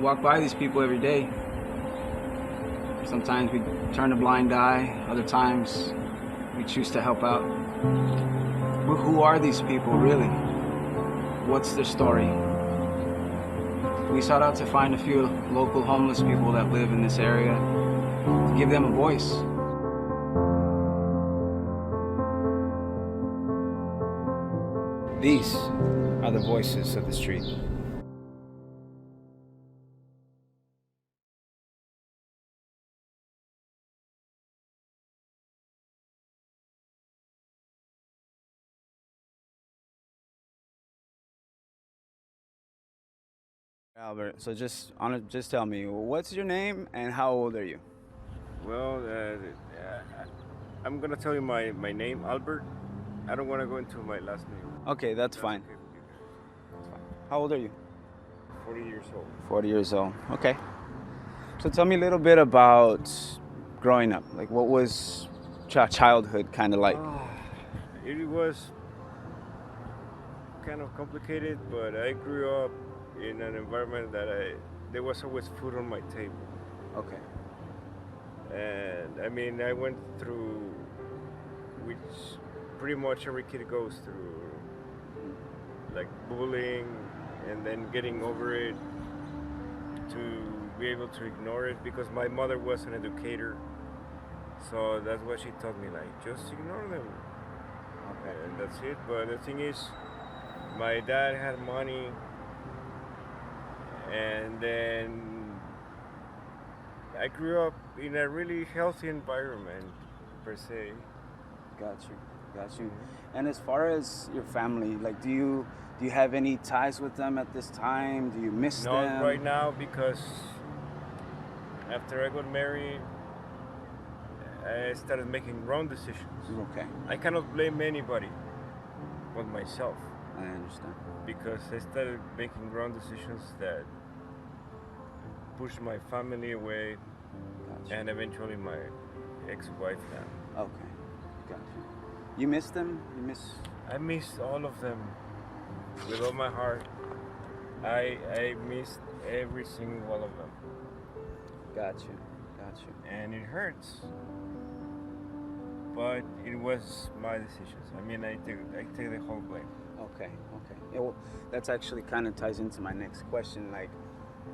walk by these people every day. Sometimes we turn a blind eye, other times we choose to help out. But who are these people really? What's their story? We sought out to find a few local homeless people that live in this area, to give them a voice. These are the voices of the street. Albert, so just tell me, what's your name and how old are you? Well, I'm gonna tell you my name, Albert. I don't want to go into my last name. Okay, that's fine. Okay with you. That's fine. How old are you? 40 years old. 40 years old. Okay. So tell me a little bit about growing up. Like, what was childhood kind of like? It was kind of complicated, but I grew up in an environment that there was always food on my table. Okay. And I mean, I went through, which pretty much every kid goes through, like bullying, and then getting over it, to be able to ignore it, because my mother was an educator, so that's what she taught me, like, just ignore them. Okay. And that's it. But the thing is, my dad had money, and then I grew up in a really healthy environment, per se. Got you. And as far as your family, like, do you have any ties with them at this time? Do you miss them? Not right now, because after I got married, I started making wrong decisions. Okay. I cannot blame anybody but myself, I understand. because I started making wrong decisions that pushed my family away, Gotcha. and eventually my ex-wife now. Okay. Got you. You miss them? I miss all of them with all my heart. I missed every single one of them, Got you. and it hurts. But it was my decisions. I mean, I take the whole blame. Okay. Yeah, well, that's actually kind of ties into my next question. Like,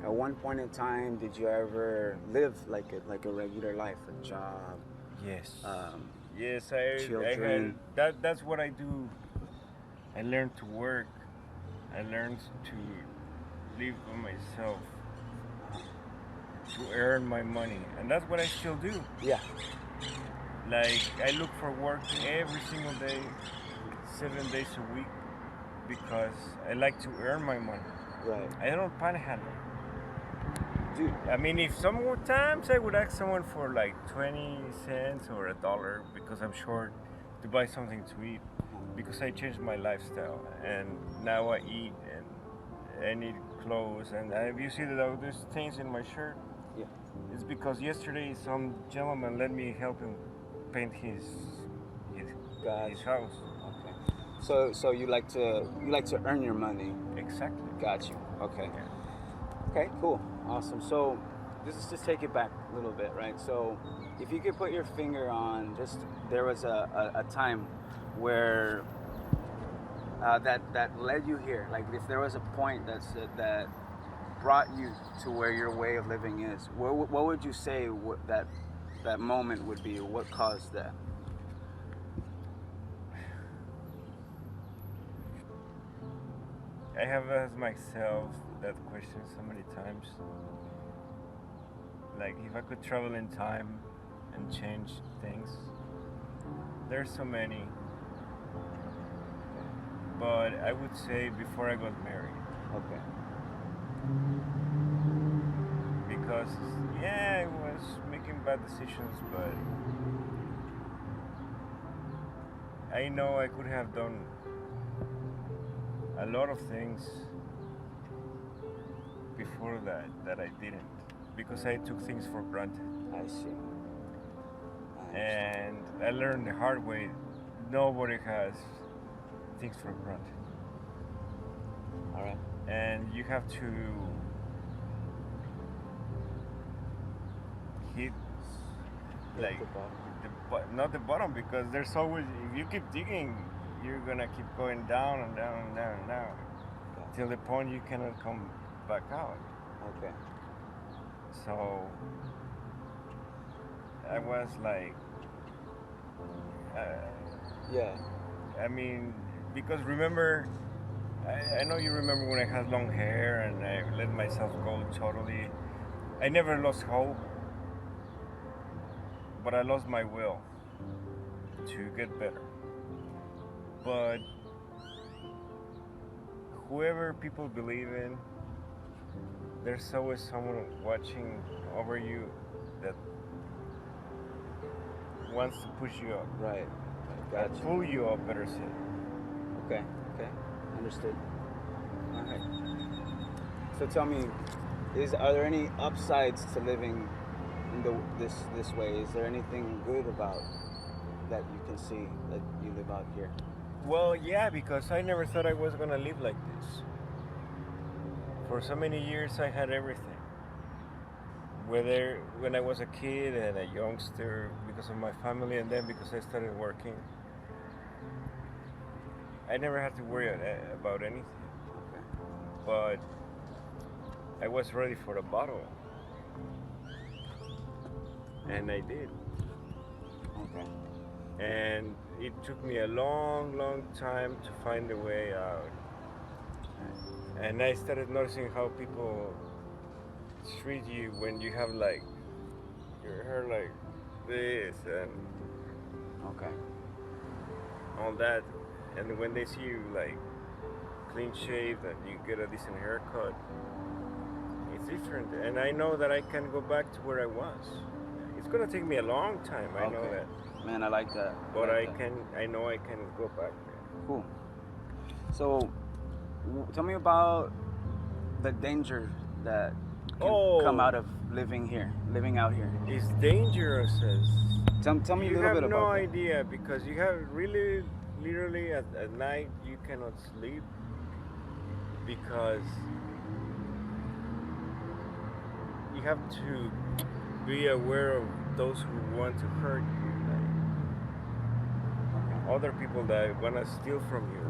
at one point in time, did you ever live like a regular life, a job? Yes. Yes, I Children. had. That's what I do. I learned to work. I learned to live for myself, to earn my money, and that's what I still do. Yeah. Like, I look for work every single day, 7 days a week, because I like to earn my money. Right. I don't panhandle. Dude. I mean, if sometimes I would ask someone for like 20 cents or $1 because I'm short to buy something to eat, because I changed my lifestyle, and now I eat and I need clothes, and if you see that there's stains in my shirt, Yeah. it's because yesterday some gentleman let me help him paint his house. Okay. So you like to earn your money. Exactly. Got you. Okay. Yeah. Okay. Cool. Awesome. So let's just take it back a little bit, right? So if you could put your finger on there was a time where that led you here. Like, if there was a point that brought you to where your way of living is, what would you say that moment would be? What caused that? I have asked myself that question so many times. Like, if I could travel in time and change things. There's so many. But I would say before I got married. Okay. Because, yeah, I was making bad decisions, but I know I could have done a lot of things before that I didn't, because I took things for granted. I see. And I learned the hard way, nobody has things for granted. All right. And you have to hit Hit like the bottom. not the bottom, because there's always, if you keep digging, you're gonna keep going down and down and down and down till the point you cannot come back out. Okay. So I was like, Yeah. I mean, because remember, I know you remember when I had long hair and I let myself go totally. I never lost hope, but I lost my will to get better. But whoever people believe in, there's always someone watching over you that wants to push you up. Right. That Gotcha. pull you up, better said. Okay. Understood. All right. So tell me, are there any upsides to living in this way? Is there anything good about that you can see that you live out here? Well, yeah, because I never thought I was gonna live like this. For so many years, I had everything. Whether when I was a kid and a youngster, because of my family, and then because I started working, I never had to worry about anything. Okay. But I was ready for the bottle, and I did. Okay. And it took me a long, long time to find a way out. And I started noticing how people treat you when you have like your hair like this and Okay. all that. And when they see you like clean shaved and you get a decent haircut, it's different. And I know that I can go back to where I was. It's gonna take me a long time, I know Okay. that. Man, I like that. But like that. I know I can go back there. Cool. So, tell me about the danger that can come out of living out here. It's dangerous. Tell me a little bit You have no about that. idea, because you have really, literally at night you cannot sleep because you have to be aware of those who want to hurt you. Other people that want to steal from you,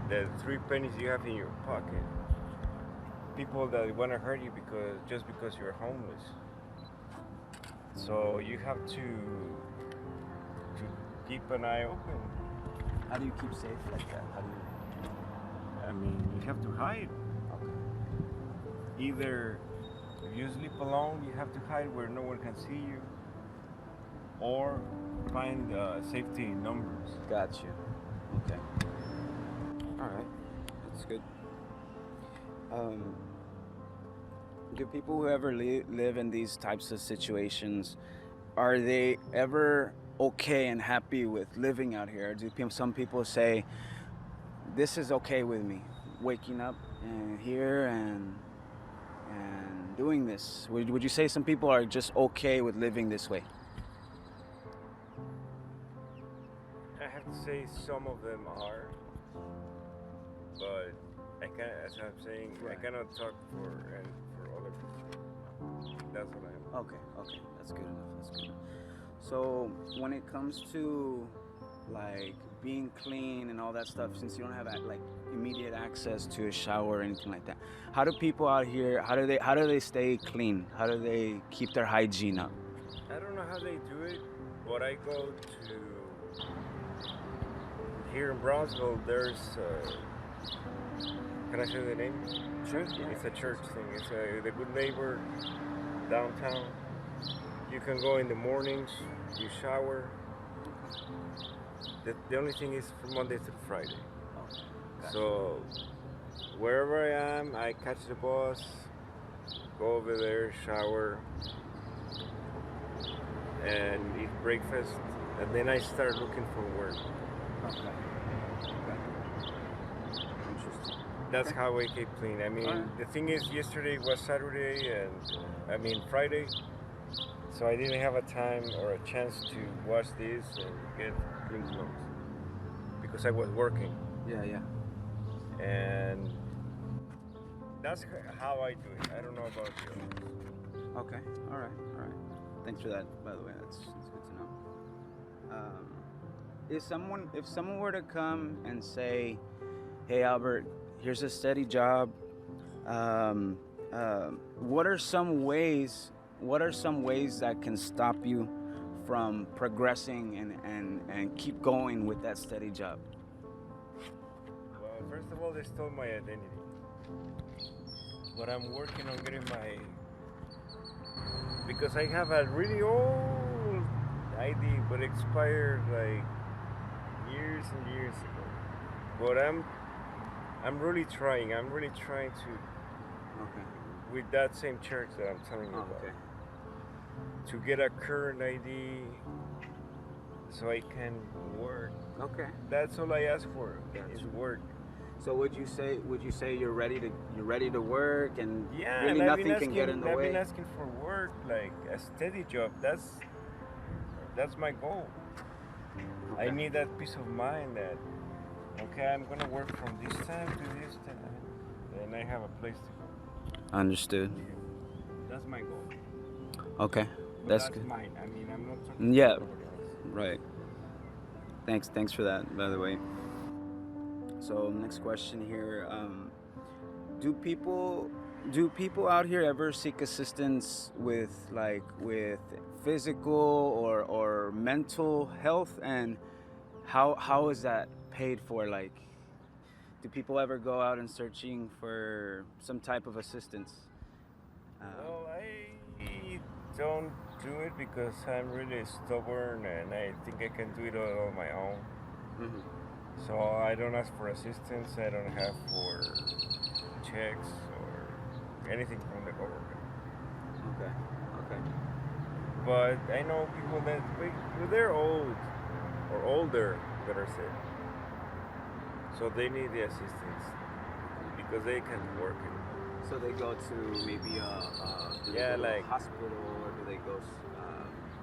the 3 pennies you have in your pocket. People that want to hurt you just because you're homeless. So you have to keep an eye open. How do you keep safe like that? I mean, you have to hide. Okay. Either if you sleep alone, you have to hide where no one can see you, or find safety numbers. Got you. Okay. All right. That's good. Do people who ever live in these types of situations, are they ever okay and happy with living out here? Do some people say, this is okay with me, waking up here and doing this? Would you say some people are just okay with living this way? I have to say some of them are, but I can't. As I'm saying, Right. I cannot talk for other people. That's what I am. Okay, that's good enough. So when it comes to like being clean and all that stuff, since you don't have like immediate access to a shower or anything like that, how do people out here? How do they stay clean? How do they keep their hygiene up? I don't know how they do it, but I go to here in Brownsville. There's can I say the name? Sure. It's a church thing. It's the Good Neighbor downtown. You can go in the mornings. You shower. The only thing is from Monday through Friday. Gotcha. So wherever I am, I catch the bus, go over there, shower, and eat breakfast, and then I start looking for work. Okay. Interesting. That's how I keep clean. I mean, the thing is, yesterday was Saturday, and Friday, so I didn't have a time or a chance to wash this and get clean clothes because I was working. Yeah. And that's how I do it. I don't know about you. Okay. All right. Thanks for that, by the way. That's good to know. If someone were to come and say, "Hey, Albert, here's a steady job. What are some ways? What are some ways that can stop you from progressing and keep going with that steady job?" Well, first of all, they stole my identity. But I'm working on getting because I have a really old ID, but expired like years and years ago. But I'm really trying. I'm really trying to. Okay. With that same church that I'm telling you about. Okay. To get a current ID so I can work. Okay. That's all I ask for is Gotcha. work. So would you say you're ready to work and Yeah, really and nothing can get in the I've way? been asking for work, like a steady job. That's my goal. Okay. I need that peace of mind that okay, I'm gonna work from this time to this time, and I have a place to go. Understood. That's my goal. Okay. But That's that's good. mine. I mean, I'm not talking Yeah. about anybody else. Right. Thanks for that, by the way. So next question here. Do people out here ever seek assistance with physical or mental health, and how is that paid for? Like, do people ever go out and searching for some type of assistance? Well, I don't do it because I'm really stubborn and I think I can do it all on my own. Mhm. So I don't ask for assistance. I don't have for checks or anything from the government. Okay. But I know people that they're old or older, better said. So they need the assistance because they can't work it. So they go to maybe do they Yeah, go to a like- hospital, or do they go?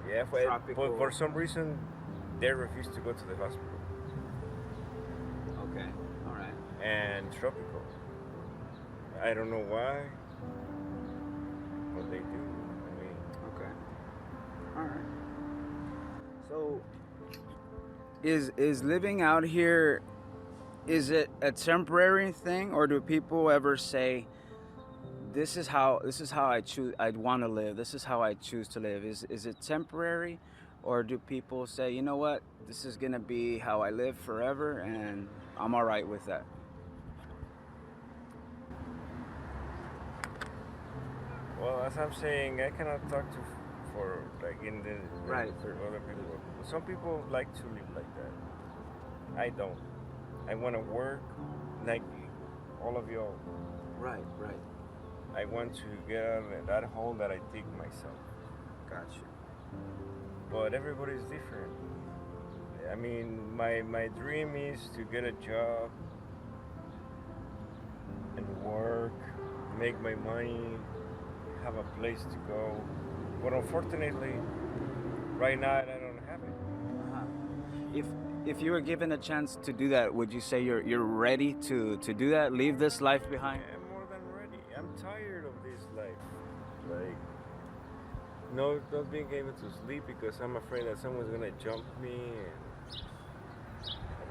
Yeah, Tropical. but for some reason they refuse to go to the hospital. Okay, all right. And tropical. I don't know why, but they do. I mean, Okay. All right. So, is living out here, is it a temporary thing, or do people ever say, this is how I'd want to live. This is how I choose to live. Is it temporary, or do people say, you know what, this is gonna be how I live forever, and I'm all right with that? well, as I'm saying, I cannot talk for like in the Right. for other people. Some people like to live like that. I don't. I want to work like all of y'all. Right. I want to get out of that hole that I dig myself. Gotcha. But everybody's different. I mean, my dream is to get a job and work, make my money, have a place to go. But unfortunately, right now I don't have it. If you were given a chance to do that, would you say you're ready to do that? Leave this life behind? I'm more than ready. I'm tired of this life. Like, not being able to sleep because I'm afraid that someone's gonna jump me and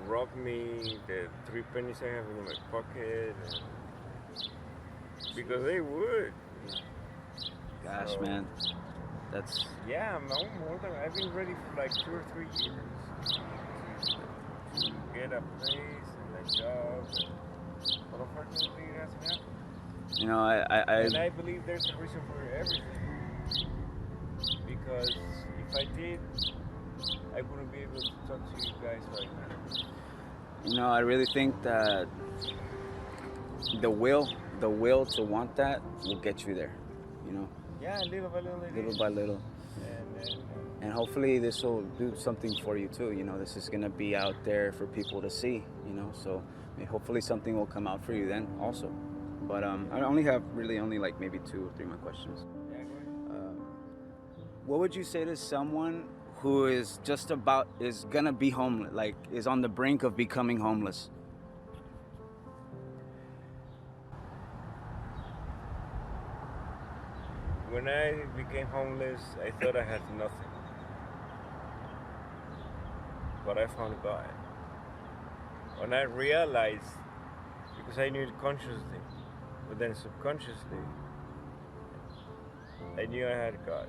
rob me. The 3 pennies I have in my pocket, because they would. Gosh, So- man, that's Yeah, I've been ready for like 2 or 3 years to get a place and a job, but unfortunately it hasn't happened. And I believe there's a reason for everything. Because if I did, I wouldn't be able to talk to you guys right now. I really think that the will to want that will get you there. Yeah, little by little. Little by little. And hopefully this will do something for you too. This is gonna be out there for people to see. So hopefully something will come out for you then also. But I only have like maybe 2 or 3 more questions. Yeah, go ahead. What would you say to someone who is gonna be homeless, like is on the brink of becoming homeless? when I became homeless, I thought I had nothing. But I found God. When I realized, because I knew it consciously, but then subconsciously, I knew I had God.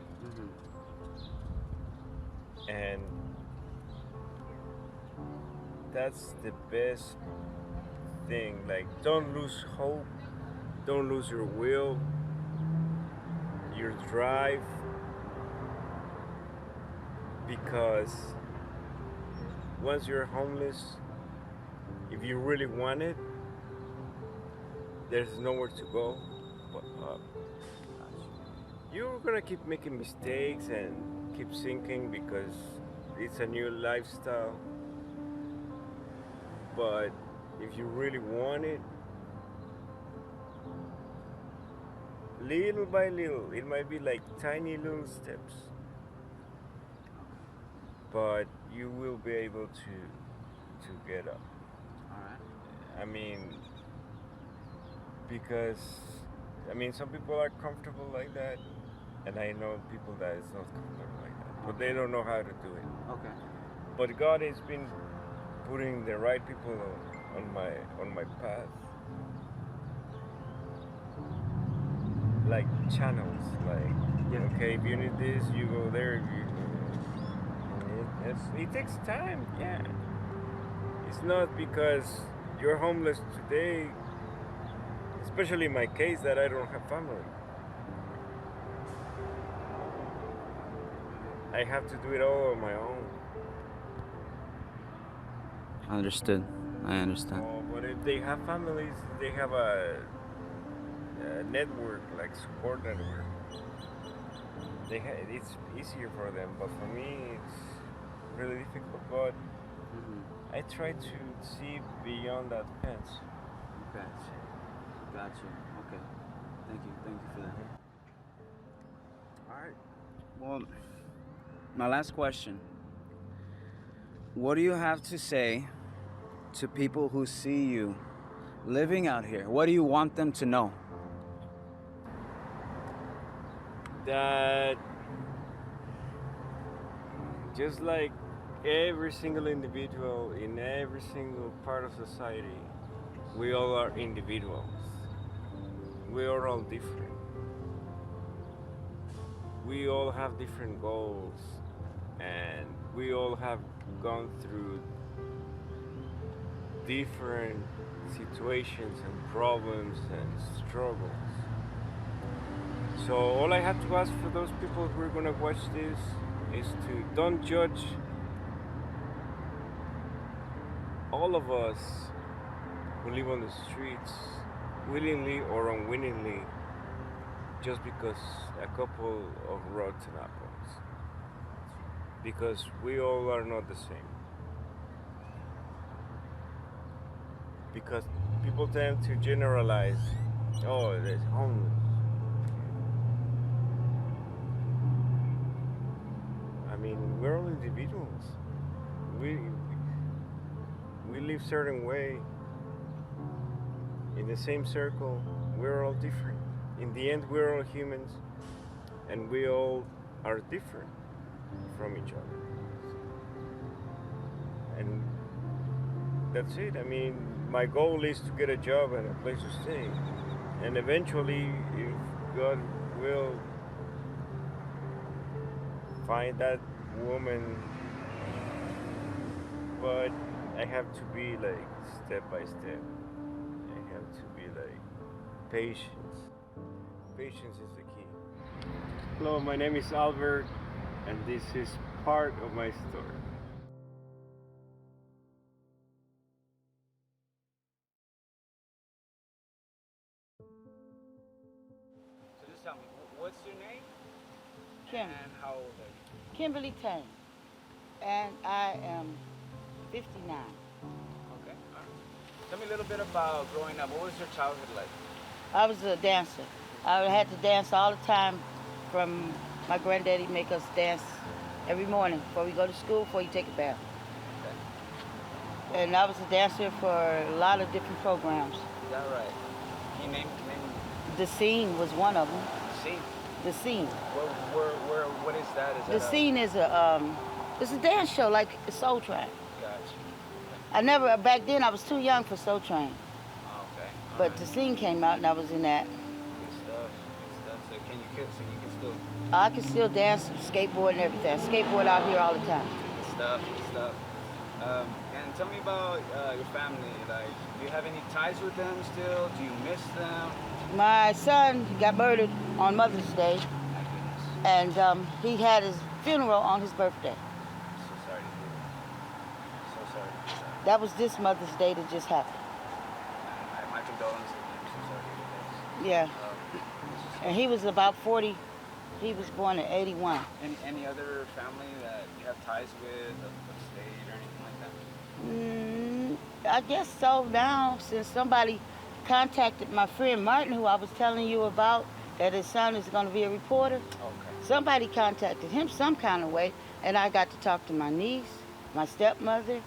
And that's the best thing. Like, don't lose hope, don't lose your will, your drive, because once you're homeless, if you really want it, there's nowhere to go but up. You're gonna keep making mistakes and keep sinking because it's a new lifestyle. But if you really want it, little by little, it might be like tiny little steps, but you will be able to get up. All right. I mean, because some people are comfortable like that, and I know people that is not comfortable like that, but they don't know how to do it. Okay. But God has been putting the right people on my path, like channels. Like, okay, if you need this, you go there. It takes time. Yeah. It's not because you're homeless today, especially in my case, that I don't have family. I have to do it all on my own. Understood. I understand. Oh, but if they have families, they have a network, like support network. It's easier for them, but for me, it's really difficult. But I try to see beyond that fence. Okay. Got you. Okay. Thank you for that. All right. Well, my last question. What do you have to say to people who see you living out here? What do you want them to know? That just like every single individual in every single part of society, we all are individuals. We are all different. We all have different goals, and we all have gone through different situations and problems and struggles. So all I have to ask for those people who are gonna watch this is to don't judge all of us who live on the streets, willingly or unwillingly, just because a couple of rotten apples. Because we all are not the same. Because people tend to generalize, oh, there's homeless. I mean, we're all individuals. We live certain way. In the same circle, we're all different. In the end, we're all humans, and we all are different from each other. And that's it. I mean, my goal is to get a job and a place to stay. And eventually, if God will, find that woman. But I have to be like step by step. I have to be like patience. Patience is the key. Hello, my name is Albert, and this is part of my story. So just tell me, what's your name? Kim, And how old are you? Kimberly Tang, and I am 59. Okay. All right. Tell me a little bit about growing up. What was your childhood like? I was a dancer. I had to dance all the time from my granddaddy make us dance every morning before we go to school, before you take a bath. Okay. And I was a dancer for a lot of different programs. Is that right? Can you name The Scene was one of them. See? The Scene. What is that? Is The that Scene is it's a dance show like Soul Train. Gotcha. I never, back then I was too young for Soul Train. Oh, okay. But The Scene came out and I was in that. Good stuff. So you can still I can still dance, skateboard and everything. I skateboard out here all the time. Good stuff. And tell me about your family. Like, do you have any ties with them still? Do you miss them? My son got murdered on Mother's Day, My goodness. and he had his funeral on his birthday. So sorry to hear that. So sorry to hear that. That was this Mother's Day that just happened. My condolences. I'm so sorry to hear Yeah. that. And he was about 40. He was born in 81. Any other family that you have ties with, of state or anything like that? I guess so now, since somebody contacted my friend Martin, who I was telling you about, that his son is going to be a reporter. Okay. Somebody contacted him some kind of way, and I got to talk to my niece, my stepmother,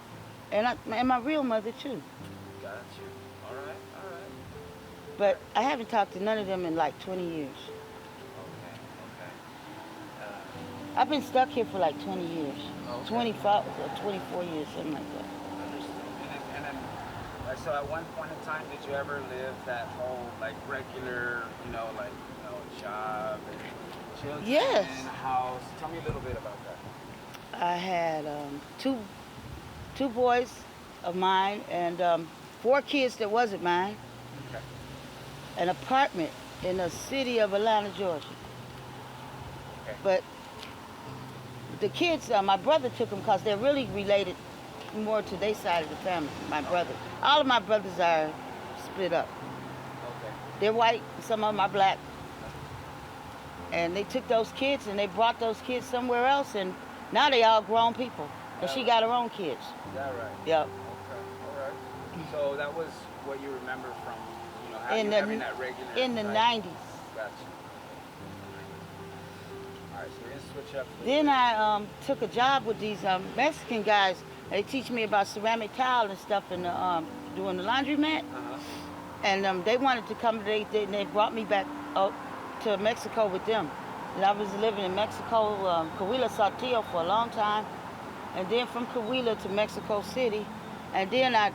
and my real mother too. Got you. All right. But I haven't talked to none of them in like 20 years. Okay. I've been stuck here for like 20 years. Okay. 25 or 24 years, something like that. Understood. And then, so at one point in time, did you ever live that whole like regular, job and children Yes. house? Tell me a little bit about that. I had two boys of mine and 4 kids that wasn't mine. Okay. An apartment in the city of Atlanta, Georgia. Okay. But the kids, my brother took them because they're really related more to their side of the family, my brother. All of my brothers are split up. Okay. They're white, some of them are black. And they took those kids and they brought those kids somewhere else, and now they all grown people. And she got her own kids. Is that right? Yep. Okay. All right. So that was what you remember from, In having that regular. In the type- 90s. Gotcha. All right, so we're gonna switch up. Then I took a job with these Mexican guys. They teach me about ceramic tile and stuff and doing the laundromat. Uh-huh. And they wanted to come, they brought me back to Mexico with them. And I was living in Mexico, Coahuila, Saltillo for a long time. And then from Coahuila to Mexico City. And then I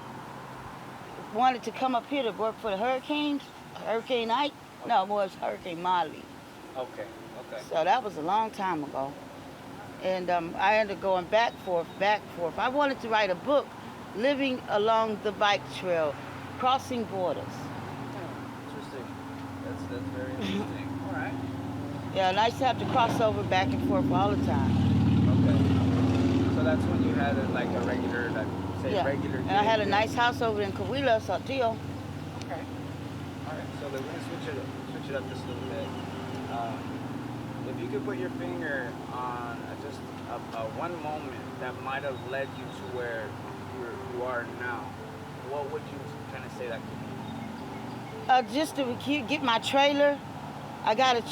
wanted to come up here to work for the hurricanes, Hurricane Ike. No, it was Hurricane Molly. Okay. So that was a long time ago. And I ended up going back forth. I wanted to write a book, living along the bike trail, crossing borders. Interesting. That's very interesting. All right. Yeah, and I used to have to cross over back and forth all the time. Okay. So that's when you had a regular, regular. And I had a gig. nice house over in Coahuila, Saltillo. Okay. All right. So we're gonna switch it up just a little bit. If you could put your finger on just one moment that might have led you to where you are now, what would you kind of say that could be? Just to get my trailer. I got a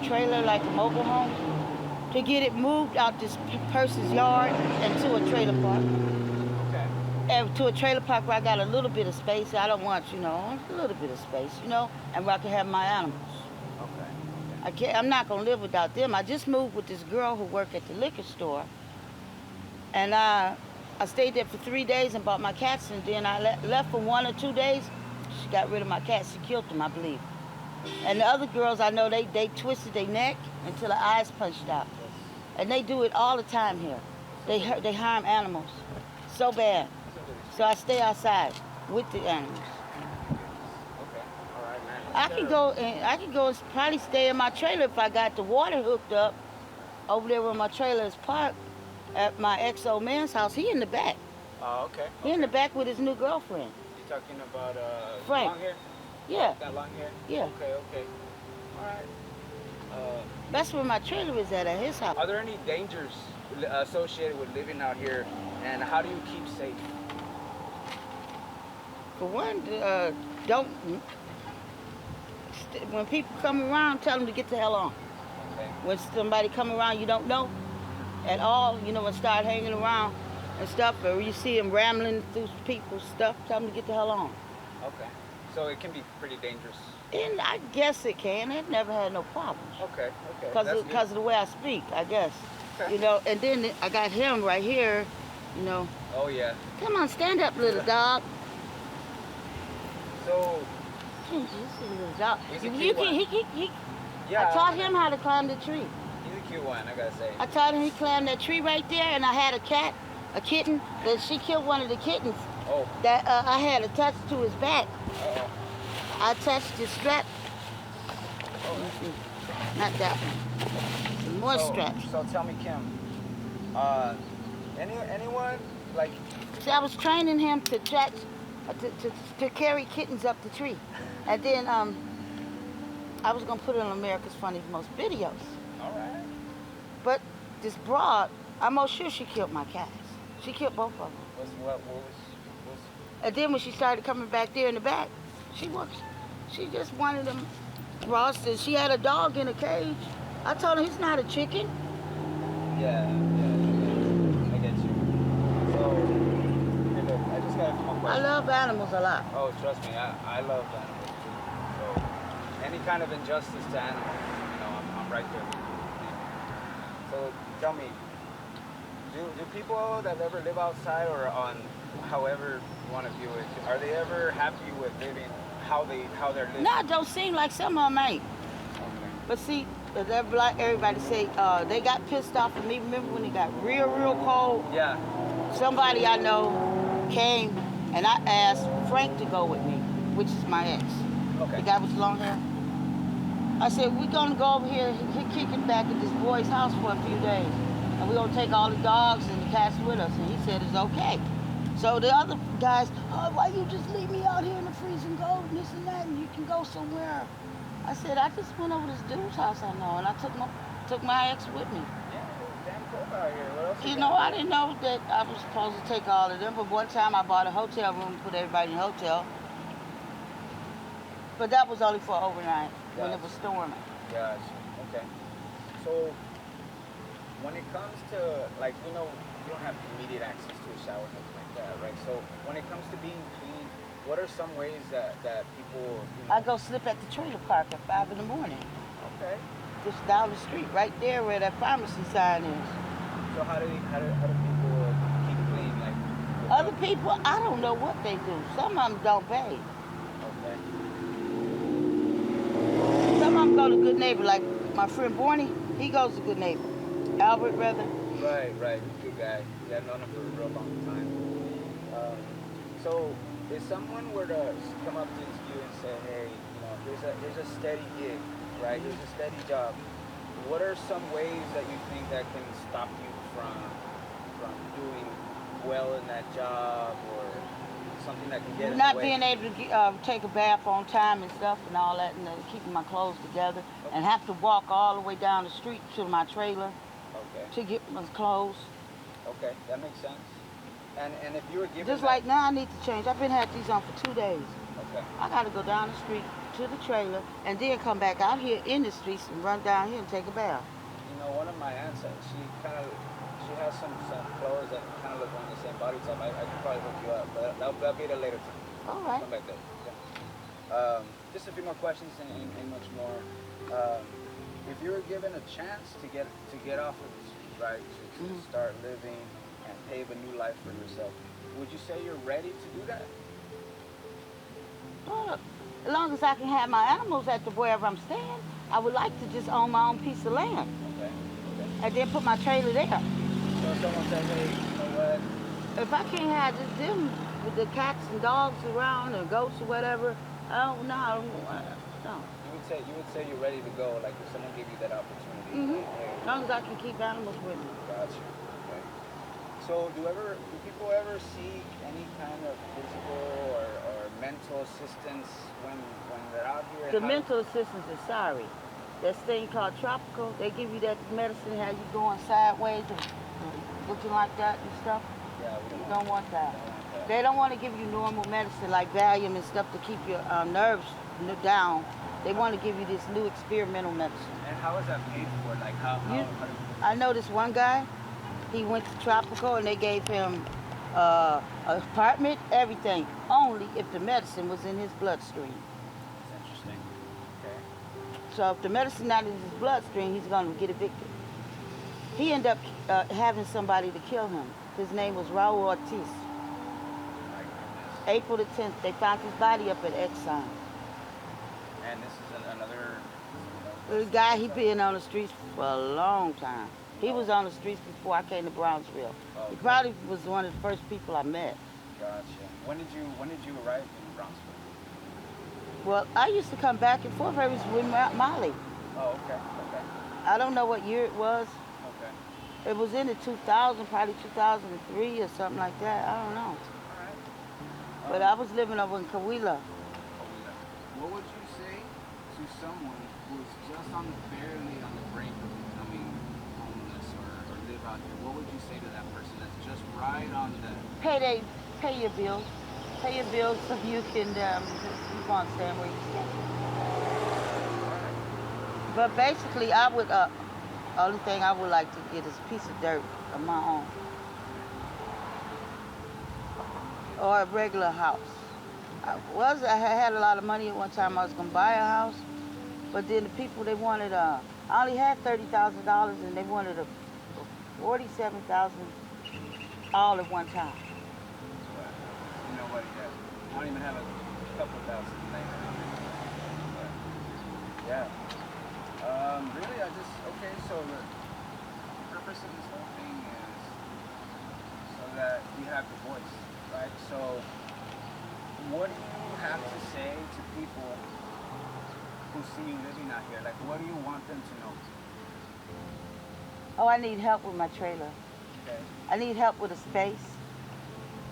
trailer, like a mobile home, to get it moved out this person's yard and to a trailer park. Okay. And to a trailer park where I got a little bit of space. I don't want, a little bit of space, and where I can have my animals. Okay. I'm not gonna live without them. I just moved with this girl who worked at the liquor store, and I stayed there for 3 days and bought my cats, and then I left for 1 or 2 days. She got rid of my cats. She killed them, I believe. And the other girls, I know they twisted their neck until the eyes punched out, and they do it all the time here. They harm animals so bad. So I stay outside with the animals. I could go and probably stay in my trailer if I got the water hooked up over there where my trailer is parked at my ex-old man's house. He in the back. Oh, okay. He in the back with his new girlfriend. You're talking about Frank. long hair? Yeah. That long hair? Yeah. Okay. All right. That's where my trailer is at his house. Are there any dangers associated with living out here, and how do you keep safe? For one, when people come around, tell them to get the hell on. Okay. When somebody come around you don't know at all, and start hanging around and stuff, or you see them rambling through people's stuff, tell them to get the hell on. Okay. So it can be pretty dangerous. And I guess it can. It never had no problems. Okay. Because of the way I speak, I guess. Okay. You know, and then I got him right here, you know. Oh yeah. Come on, stand up, little dog. So. This is a little dog. He's a cute one. I taught him how to climb the tree. He's a cute one, I gotta say. I taught him he climbed that tree right there, and I had a kitten, that she killed one of the kittens. Oh. That I had attached to his back. Uh-oh. I attached his strap. Not that one. Some more straps. So tell me, Kim. Anyone like? See, I was training him to attach, to carry kittens up the tree, and then I was gonna put it on America's Funniest Most videos. All right. But this broad, I'm most sure she killed my cats. She killed both of them. What was? And then when she started coming back there in the back, she just wanted them Ross, and she had a dog in a cage. I told her he's not a chicken. Yeah, I get you. So, hey, look, I just got a few more I questions. love animals a lot. Oh, trust me, I love animals too. So, any kind of injustice to animals, I'm right there with you. So, tell me, do people that ever live outside or on however you want to view it, are they ever happy with living how they're living? No, it don't seem like some of them ain't. Okay. But see, like everybody say, they got pissed off at me. Remember when it got real cold? Yeah. Somebody I know came and I asked Frank to go with me, which is my ex. Okay. The guy with the long hair. I said, we're gonna go over here and kick it back at this boy's house for a few days. And we're gonna take all the dogs and the cats with us. And he said it's okay. So the other guys, why you just leave me out here in the freezing cold and this and that, and you can go somewhere. I said, I just went over to this dude's house I know, and I took my ex with me. Yeah, damn cold out here. What else You know, I didn't know that I was supposed to take all of them, but one time I bought a hotel room and put everybody in the hotel. But that was only for overnight when it was storming. Gotcha. Okay. So, when it comes to, like, you don't have immediate access to a shower, nothing like that, right? So, when it comes to being clean, what are some ways that people... I go slip at the trailer park at 5 in the morning. Okay. Just down the street, right there where that pharmacy sign is. So how do people keep clean? Like Other people, I don't know what they do. Some of them don't pay. Okay. Some of them go to Good Neighbor, like my friend Borny, he goes to Good Neighbor. Albert, rather. Right. Good guy. Yeah, I've known him for a real long time. So, if someone were to come up to you and say, hey, here's a steady gig, right? Here's a steady job. What are some ways that you think that can stop you from doing well in that job, or something that can get in Not the way? being able to take a bath on time and stuff and all that, and keeping my clothes together, and have to walk all the way down the street to my trailer to get my clothes. Okay, that makes sense. And if you were given Just like now, I need to change. I've been had these on for 2 days. Okay. I got to go down the street to the trailer and then come back out here in the streets and run down here and take a bath. One of my aunts, she has some clothes that kind of look on the same body type. I could probably hook you up, but that'll be at a later time. All right. Come back there. Yeah. Just a few more questions and much more. If you were given a chance to get off of the street, right, to start living and pave a new life for yourself, would you say you're ready to do that? Well, as long as I can have my animals at wherever I'm staying, I would like to just own my own piece of land. Okay. And then put my trailer there. So if someone says, hey, you know what? If I can't have just them with the cats and dogs around or goats or whatever, no. You would say you're ready to go, like if someone gave you that opportunity. As long as I can keep animals with me. Gotcha. Okay. So do people ever seek any kind of physical or mental assistance when they're out here? The mental assistance is sorry. This thing called tropical, they give you that medicine, how you going sideways and looking like that and stuff. Yeah, you don't want that. They don't want to give you normal medicine like Valium and stuff to keep your nerves down. They want to give you this new experimental medicine. And how is that paid for? Like how I know this one guy, he went to tropical and they gave him apartment, everything. Only if the medicine was in his bloodstream. That's interesting. Okay. So if the medicine not in his bloodstream, he's going to get evicted. He ended up having somebody to kill him. His name was Raul Ortiz. My goodness. April the 10th, they found his body up at Exxon. And this is another. The guy, he been on the streets for a long time. He was on the streets before I came to Brownsville. Oh, He probably was one of the first people I met. Gotcha. When did you arrive in Brownsville? Well, I used to come back and forth. I was with Molly. Oh, okay. Okay. I don't know what year it was. Okay. It was in the 2000, probably 2003 or something like that. I don't know. All right. But I was living over in Cahuila. What would you say to someone who's just barely on the brink of becoming homeless or live out here? What would you say to that person that's just right on the... Pay your bills. Pay your bills so you can keep on staying where you stay. But basically, I would, only thing I would like to get is a piece of dirt of my own. Or a regular house. I had a lot of money at one time. I was gonna buy a house, but then the people, they wanted, I only had $30,000 and they wanted a $47,000 all at one time. You know what? I don't even have a couple of thousand laying around. But, yeah. Really, okay, so the purpose of this whole thing is so that you have your voice, right? So, what do you have to say to people who see you living out here? Like, what do you want them to know? Oh, I need help with my trailer. Okay. I need help with a space,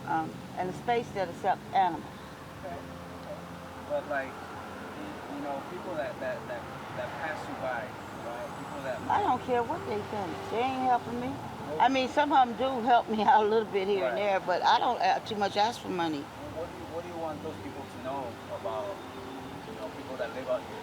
and a space that accepts animals. Okay. But like, you know, people that pass you by, right? People that I don't care what they think. They ain't helping me. I mean, some of them do help me out a little bit here and there, but I don't too much ask for money. What do you want those people to know about, you know, people that live out here?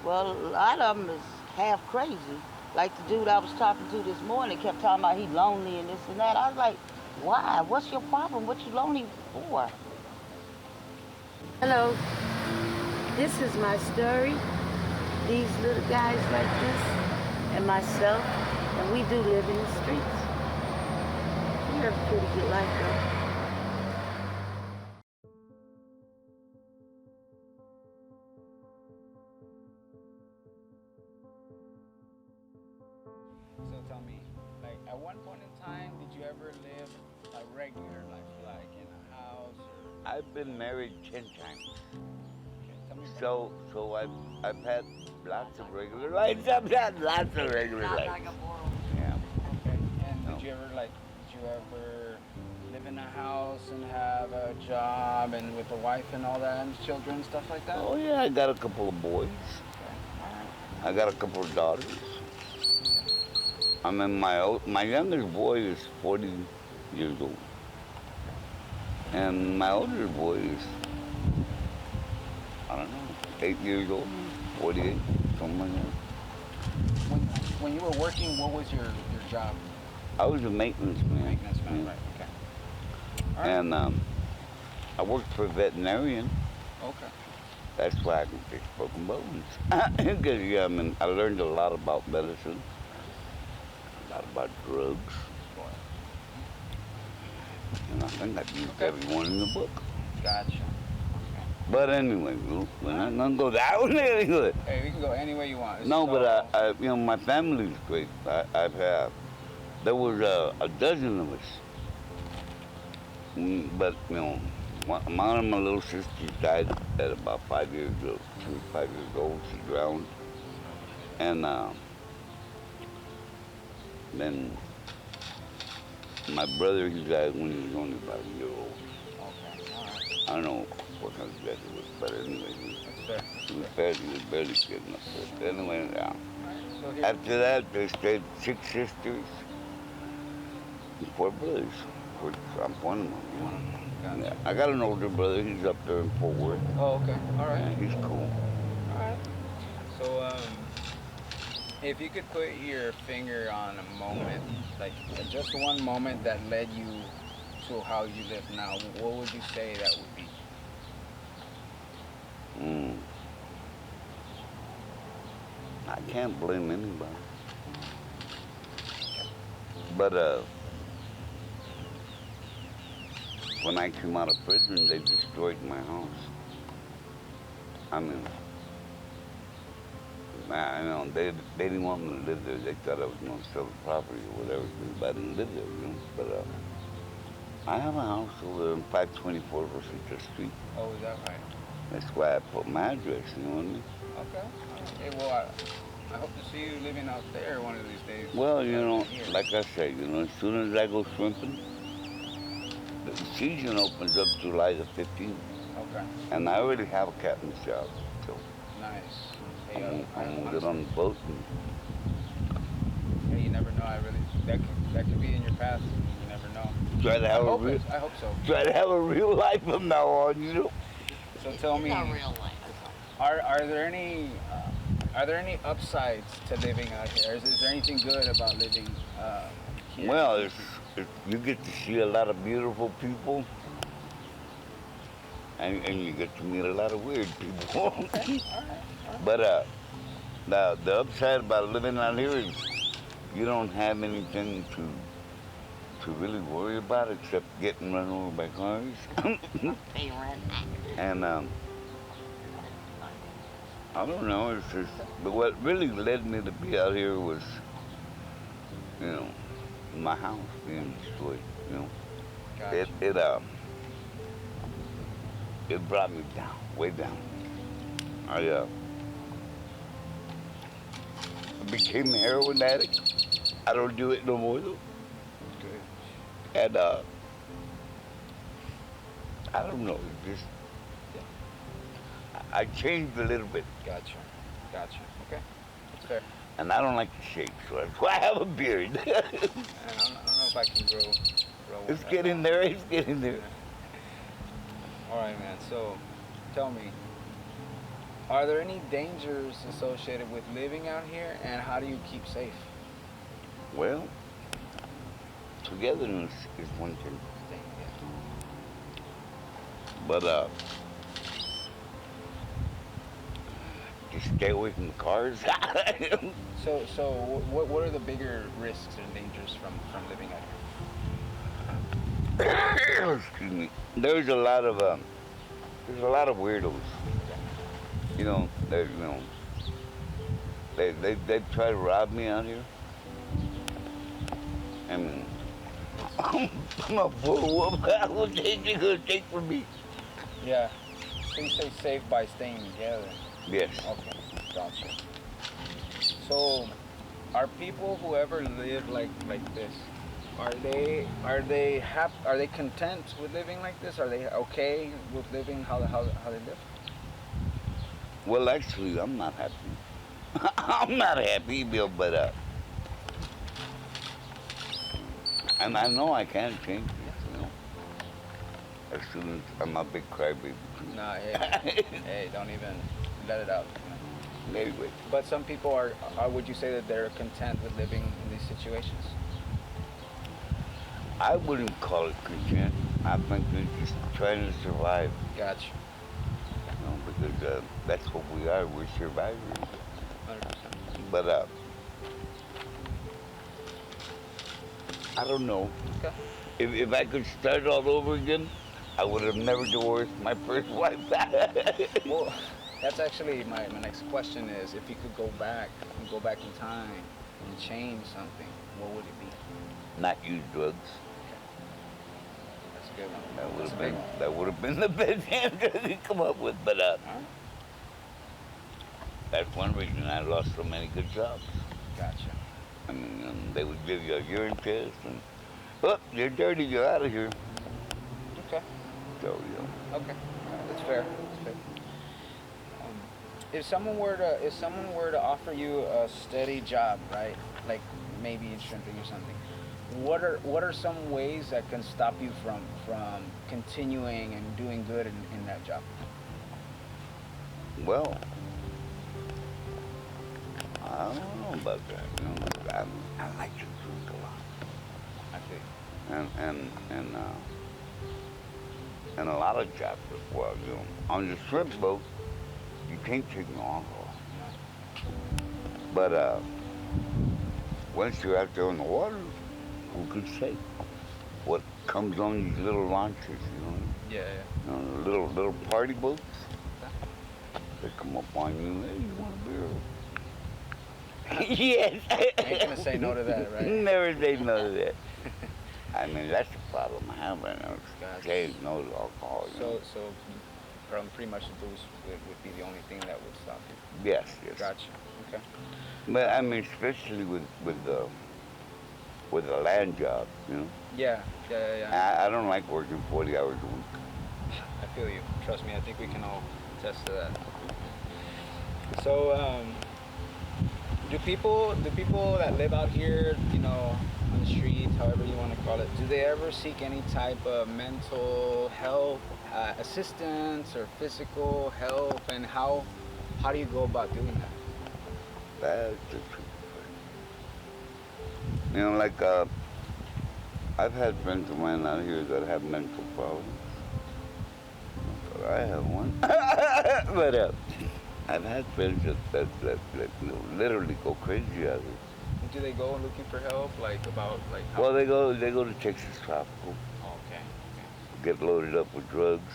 Well, a lot of them is half crazy. Like the dude I was talking to this morning kept talking about he lonely and this and that. I was like, why? What's your problem? What you lonely for? Hello. This is my story. These little guys like this and myself, and we do live in the streets. We have a pretty good life though. So tell me, like, at one point in time, did you ever live a regular life, like in a house? Or... I've been married 10 times. Okay, tell me So I've had lots of regular lives. I've had lots of regular lives. Yeah. Okay. And did you ever live in a house and have a job and with a wife and all that and children and stuff like that? Oh yeah, I got a couple of boys. Okay. All right. I got a couple of daughters. I mean, my youngest boy is 40 years old. And my older boy is, I don't know, 8 years old, 48, something like that. When you were working, what was your job? I was a maintenance man. Maintenance man, Yeah. right, okay. All right. And I worked for a veterinarian. Okay. That's why I can fix broken bones. Because, yeah, I mean, I learned a lot about medicine, a lot about drugs. And I think I used every one in the book. Gotcha. Okay. But anyway, we're not going to go that way. Anyway. Hey, we can go any way you want. No, but I, you know, my family's great. There was a dozen of us. But, you know, one of my little sisters died at about 5 years old. She was 5 years old. She drowned. And then my brother, he died when he was only about a year old. Okay, all right. I don't know what kind of death it was, but anyway, That's he was barely kid enough. But anyway, yeah. So here, After that, they stayed 6 sisters and 4 brothers. Which I'm one of them. Gotcha. Yeah. I got an older brother. He's up there in Fort Worth. Oh, okay. All right. Yeah, he's cool. All right. So, If you could put your finger on a moment, like just one moment that led you to how you live now, what would you say that would be? I can't blame anybody. But when I came out of prison, they destroyed my house. I mean, I know they didn't want me to live there. They thought I was going to sell the property or whatever because I didn't live there, you know. But I have a house over in 524 Rosita Street. Oh, is that right? That's why I put my address, you know what I mean? Okay. Hey, well, I hope to see you living out there one of these days. Well, you know, like I say, you know, as soon as I go shrimping, the season opens up July the 15th. Okay. And I already have a captain's job, so Nice. Hey, I'm gonna get on the boat. Hey, you never know. That could be in your path. You never know. Try to have I hope so. Try to have a real life from now on, you know. So tell me, Not real life. are there any upsides to living out here? Is there anything good about living here? Well, it's, you get to see a lot of beautiful people, and you get to meet a lot of weird people. Okay. All right. But the upside about living out here is you don't have anything to really worry about except getting run over by cars. Pay rent. And I don't know, it's just, but what really led me to be out here was, you know, my house being destroyed, you know. Gotcha. It brought me down, way down. I became a heroin addict. I don't do it no more though. Good. And I don't know, it just, I changed a little bit. Gotcha. Okay. That's fair. And I don't like to shave, so that's why I have a beard. And I don't know if I can grow one. It's getting there, it's getting there. All right, man. So, tell me, are there any dangers associated with living out here, and how do you keep safe? Well, togetherness is one thing. But just stay away from the cars. So what are the bigger risks and dangers from living out here? Excuse me. There's a lot of weirdos. You know, they try to rob me out here. I mean, I'm a fool. What will they gonna take from me? Yeah. So you stay safe by staying together. Yes. Okay, gotcha. So, are people who ever live like this, are they content with living like this? Are they okay with living how they live? Well, actually, I'm not happy. I'm not happy, Bill, but and I know I can change it, you know. As soon as I'm a big crybaby. Nah, hey, don't even let it out. You know? Anyway. But some people are, would you say that they're content with living in these situations? I wouldn't call it content. I think they're just trying to survive. Gotcha. You know, because that's what we are. We're survivors. 100%. But I don't know. Okay. If I could start all over again, I would have never divorced my first wife. Well, that's actually my next question is, if you could go back in time and change something, what would it be? Not use drugs. That's a good one. That would have been the best answer to come up with. But that's one reason I lost so many good jobs. Gotcha. I mean, they would give you a urine test and, oh, you're dirty, you're out of here. Okay. So, you know. Okay. That's fair. If someone were to offer you a steady job, right, like maybe in shrimping or something, what are some ways that can stop you from continuing and doing good in that job? Well, I don't know, about that. You know, I like to drink a lot. I think. And a lot of jobs as well. You know, on the shrimp boat, you can't take no alcohol. But once you're out there on the water, who could say what comes on these little launches? You know, Yeah. you know, the little party boats. They come up on you. Hey, you want a beer? Yes. Ain't gonna say no to that, right? Never say no to that. I mean, that's the problem I have right now. Gotcha. Saying no to alcohol. You know? So pretty much the booze would be the only thing that would stop you. Yes, yes. Gotcha. Okay. But I mean, especially with a land job, you know. Yeah. I don't like working 40 hours a week. I feel you. Trust me. I think we can all attest to that. So, do people that live out here, you know, on the streets, however you want to call it, do they ever seek any type of mental health assistance or physical help, and how do you go about doing that? That's the truth. You know, like I've had friends of mine out here that have mental problems. I have one, but I've had friends that you know, literally go crazy out here. Do they go looking for help, like about like? How Well, they go to Texas Tropical, Oh, okay. get loaded up with drugs.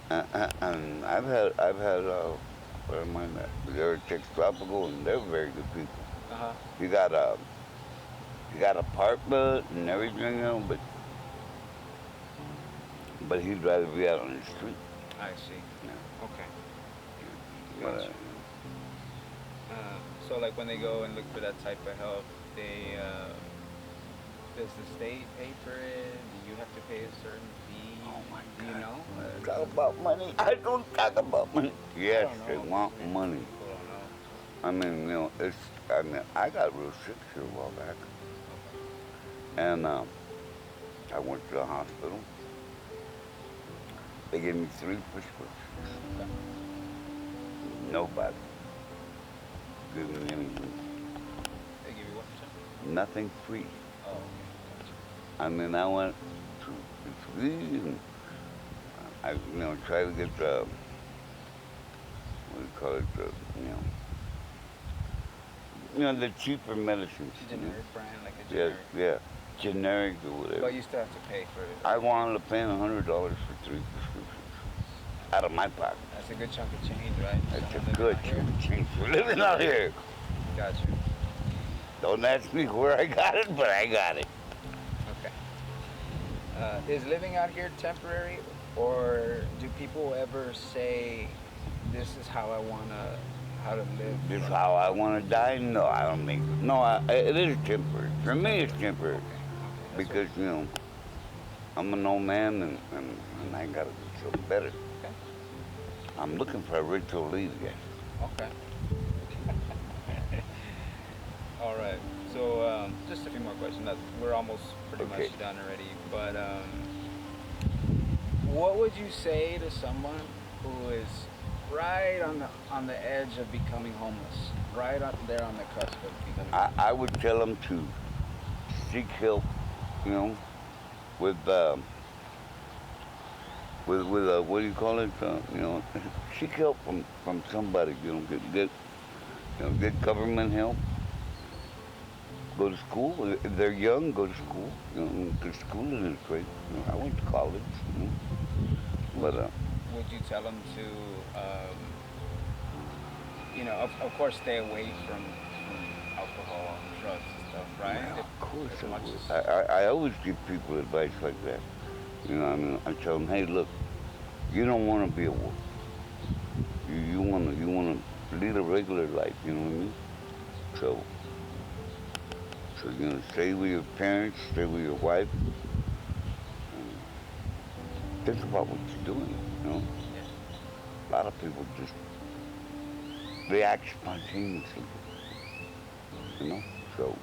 And I've had where am I at? They're at Texas Tropical, and they're very good people. Uh-huh. You got a partner and everything, you know, but he'd rather be out on the street. I see. Yeah. Okay. But, Gotcha. So like when they go and look for that type of help, they does the state pay for it? Do you have to pay a certain fee? Oh my Do you know? talk about money. I don't talk about money. Yes, don't they know. want money. People don't know. I mean, you know, I got real sick here a while back. And I went to the hospital. They gave me 3 prescriptions. Okay. Nobody gave me anything. They give you what? Nothing free. Oh, I mean, I went to the free and I, you know, tried to get the, what do you call it, the cheaper medicines. gotcha. Generic brand, like a Yes, generic. yeah, generic or whatever. But you still have to pay for it. I wound up paying $100 for 3 prescriptions out of my pocket. That's a good chunk of change, right? That's Someone a living good out here. change for living out here. Gotcha. Don't ask me where I got it, but I got it. Okay. Is living out here temporary, or do people ever say, "This is how I how to live"? This is how I want to die? No, I don't think. No, it is temporary. For me, it's temporary. Okay. Because, you know, I'm an old man and I got to do something better. Okay. I'm looking for a ritual lead again. Okay. All right. So just a few more questions. We're almost pretty Okay. much done already. But what would you say to someone who is right on the edge of becoming homeless, right up there on the cusp of becoming? I would tell them to seek help, you know, with what do you call it? You know, seek help from somebody. You know, get government help. Go to school. If they're young, go to school. You know, because schooling is great. You know, I went to college. You know, but would you tell them to, you know, of course, stay away from alcohol and drugs and stuff, right? yeah, of course As I much would. as- I always give people advice like that. You know, I mean, I tell them, hey, look, you don't want to be a wolf. You want to lead a regular life. You know what I mean? So you know, stay with your parents, stay with your wife. Think about what you're doing. You know, a lot of people just react spontaneously. You know, so